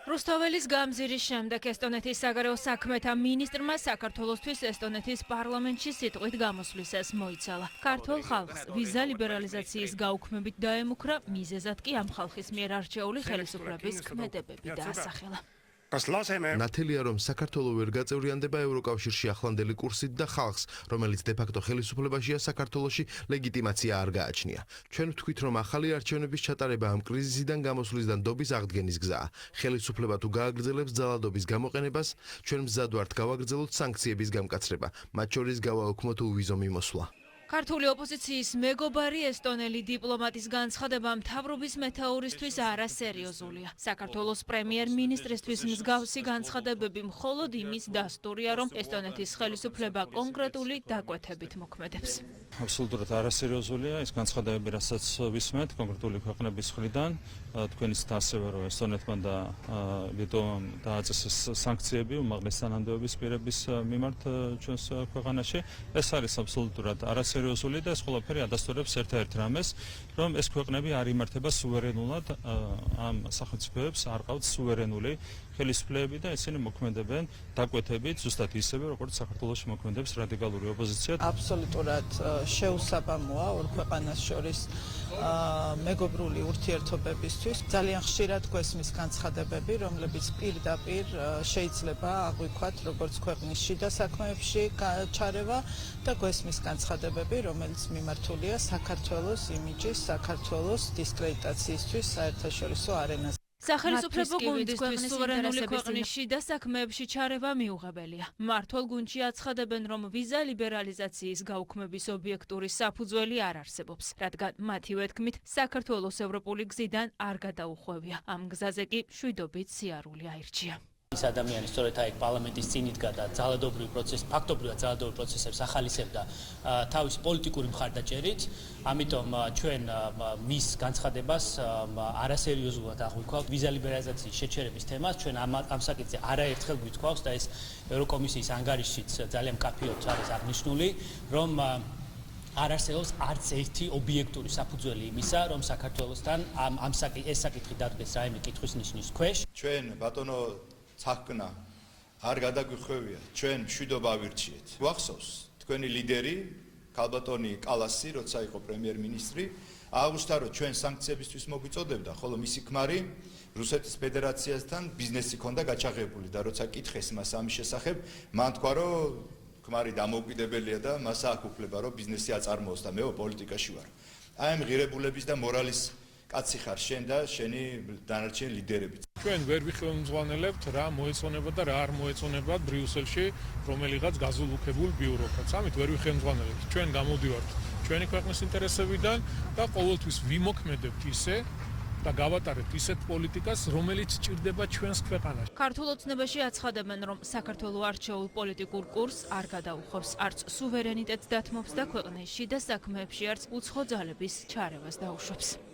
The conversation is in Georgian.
რუსთაველის გამზირის შემდეგ ესტონეთის საგარეო საქმეთა მინისტრმა საქართველოსთვის ესტონეთის პარლამენტში სიტყვით გამოსვლისას მოიცალა. ქართულ ხალხს ვიზა ლიბერალიზაციის გაუქმებით დაემუქრა, მიზეზად კი ამ ხალხის მიერ არჩეული ხელისუფლების ქმედებები დაასახელა. ნათელია, რომ საქართველო ვერ გაწევრიანდება ევროკავშირში ახლანდელი კურსით და ხალხს, რომელიც დე-ფაქტო ხელისუფლებაშია საქართველოში, ლეგიტიმაცია არ გააჩნია. ჩვენ ვთქვით, რომ ახალი არჩევნების ჩატარება ამ კრიზისიდან გამოსვლის და ნდობის აღდგენის გზაა. ხელისუფლება თუ გააგრძელებს ძალადობის გამოყენებას, ჩვენ მზად ვართ გავაგრძელოთ სანქციების გამკაცრება, მათ შორის გავაოქმოთ უვიზო მიმოსვლა. ქართული ოპოზიციის მეგობარი ესტონელი დიპლომატის განცხადება მთავრობის მეთაურისთვის არასერიოზულია. საქართველოს პრემიერ-მინისტრისთვის მსგავსი განცხადებები მხოლოდ იმის დასტურია, რომ ესტონეთის ხელისუფლება კონკრეტული დაკვეთებით მოქმედებს. აბსოლუტურად არასერიოზულია ის განცხადებები, რასაც ვისმენთ კონკრეტული ქვეყნების მხრიდან. თქვენ იცით ასევე, რომ ესტონეთმა და ლიტვამ დააწესეს სანქციები უმაღლესი თანამდებობის პირების მიმართ ჩვენს ქვეყანაში. ეს არის აბსოლუტურად არასერიოზული და ეს ყველაფერი ადასტურებს ერთ-ერთ რამეს, რომ ეს ქვეყნები არ იმართება სუვერენულად, ამ სახელმწიფოებს არ ყავთ სუვერენული ხელისუფლებები და ისინი მოქმედებენ დაკვეთებით, ზუსტად ისევე, როგორც საქართველოში მოქმედებს რადიკალური ოპოზიცია. აბსოლუტურად შეუსაბამოა ორ ქვეყანას შორის მეგობრული ურთიერთობებისთვის. ძალიან ხშირად გვესმის განცხადებები, რომლებიც პირდაპირ შეიძლება აღვიქვათ როგორც ქვეყნის შიდა საქმეებში ჩარევა და გვესმის განცხადებები, რომელიც მიმართულია საქართველოს იმიჯის, საქართველოს დისკრედიტაციისთვის საერთაშორისო არენაზე. სახელმწიფო გუნდისთვის სუვერენული ქვეყნის შიდა საქმეებში ჩარევა მიუღებელია. მმართველ გუნდში აცხადებენ, რომ ვიზა ლიბერალიზაციის გაუქმების ობიექტური საფუძველი არ არსებობს, რადგან მათივე თქმით, საქართველოს ევროპული გზიდან არ გადაუხვევია. ამ გზაზე კი მშვიდობით სიარული აირჩია. ის ადამიანი სწორედ აი პარლამენტის წინ იდგა და ფაქტობრივად ძალადობრივ პროცესებს ახალისებდა თავის პოლიტიკური მხარდაჭერით, ამიტომ ჩვენ მის განცხადებას არასერიოზულად აღვიქვავთ. ვიზა ლიბერალიზაციის შეჩერების თემას ჩვენ ამ საკითხზე არაერთხელ გვითქვავს და ეს ევროკომისიის ანგარიშშიც ძალიან მკაფიოდ არის აღნიშნული, რომ არ არსებობს არც ერთი ობიექტური საფუძველი იმისა, რომ საქართველოსთან ეს საკითხი დადგეს რაიმე კითხვის ნიშნის ქვეშ. ჩვენ ბატონო ცაჰკნა არ გადაგვიხვევია, ჩვენ მშვიდობა ავირჩიეთ. გვახსოვს თქვენი ლიდერი ქალბატონი კალასი, როცა იყო პრემიერ-მინისტრი, აუგუსტა რომ ჩვენ სანქციებისთვის მოგვიწოდებდა, ხოლო მისი ქმარი რუსეთის ფედერაციასთან ბიზნესი ჰქონდა გაჩაღებული და როცა კითხეს მას ამის შესახებ, მან თქვა რომ ქმარი დამოუკიდებელია და მას აქვს უფლება რომ ბიზნესი აწარმოოს და მე პოლიტიკაში ვარ. აი ამ ღირებულების და მორალის კაცი ხარ შენ და შენი დანარჩენი ლიდერები. ჩვენ ვერ ვიხელმძღვანელებთ რა მოეწონება და რა არ მოეწონება ბრიუსელში რომელიღაც გაზულუქებულ ბიუროკრატს. ამით ვერ ვიხელმძღვანელებთ. ჩვენ გამოდივართ ჩვენი ქვეყნის ინტერესებიდან და ყოველთვის ვიმოქმედებთ ისე და გავატარებთ ისეთ პოლიტიკას, რომელიც ჭირდება ჩვენს ქვეყანაში. ქართულ ოცნებაში აცხადებენ, რომ საქართველო არჩეულ პოლიტიკურ კურსს არ გადაუხვევს, არც სუვერენიტეტს დათმობს და ქვეყნის შიდა საქმეებში არც უცხო ძალების ჩარევას დაუშვებს.